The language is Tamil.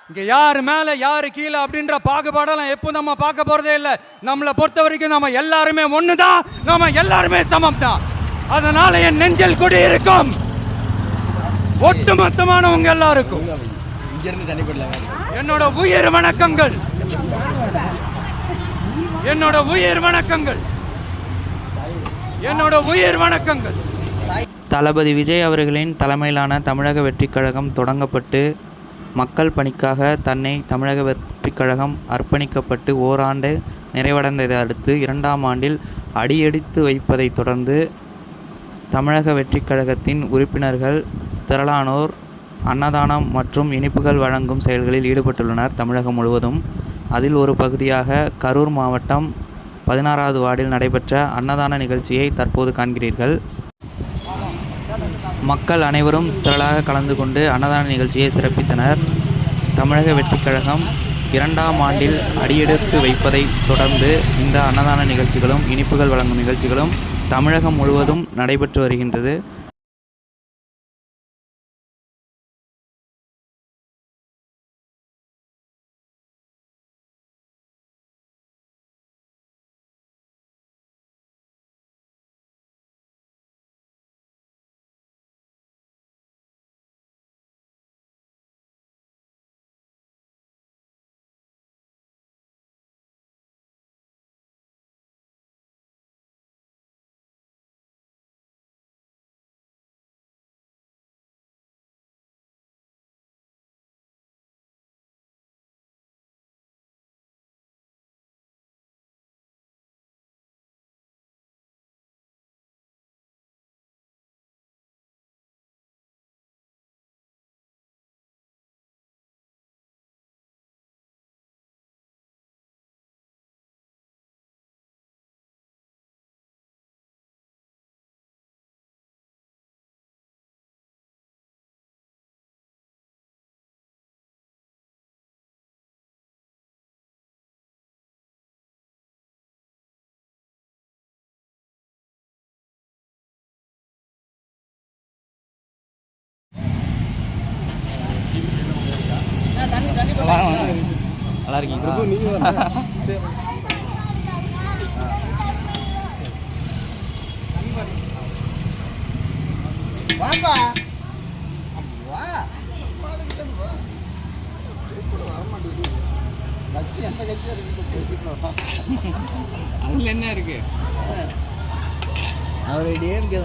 இங்க யாரு மேல யாரு கீழே அப்படின்ற பாகுபாடெல்லாம் எப்போ நம்ம பார்க்க போறதே இல்லை. நம்மளை பொறுத்த வரைக்கும் நம்ம எல்லாருமே ஒண்ணுதான், நம்ம எல்லாருமே சமம் தான். அதனால என் நெஞ்சில் குடி இருக்கும் ஒட்டுமொத்தமானவங்க எல்லாருக்கும் என்னோட உயிர் வணக்கங்கள், என்னோட உயிர் வணக்கங்கள், என்னோட உயிர் வணக்கங்கள். தளபதி விஜய் அவர்களின் தலைமையிலான தமிழக வெற்றிக் கழகம் தொடங்கப்பட்டு மக்கள் பணிக்காக தன்னை தமிழக வெற்றிக் கழகம் அர்ப்பணிக்கப்பட்டு ஓராண்டு நிறைவடைந்ததை அடுத்து 2ஆம் ஆண்டில் அடியெடுத்து வைப்பதைத் தொடர்ந்து தமிழக வெற்றிக் கழகத்தின் உறுப்பினர்கள் திரளானோர் அன்னதானம் மற்றும் இனிப்புகள் வழங்கும் செயல்களில் ஈடுபட்டுள்ளனர் தமிழகம் முழுவதும். அதில் ஒரு பகுதியாக கரூர் மாவட்டம் 16வது வார்டில் நடைபெற்ற அன்னதான நிகழ்ச்சியை தற்போது காண்கிறீர்கள். மக்கள் அனைவரும் திரளாக கலந்து கொண்டு அன்னதான நிகழ்ச்சியை சிறப்பித்தனர். தமிழக வெற்றிக் கழகம் 2ஆம் ஆண்டில் அடியெடுத்து வைப்பதை தொடர்ந்து இந்த அன்னதான நிகழ்ச்சிகளும் இனிப்புகள் வழங்கும் நிகழ்ச்சிகளும் தமிழகம் முழுவதும் நடைபெற்று வருகின்றது. நல்லா இருக்கீங்களா? அதுல என்ன இருக்கு? அவர் டிஎம்கே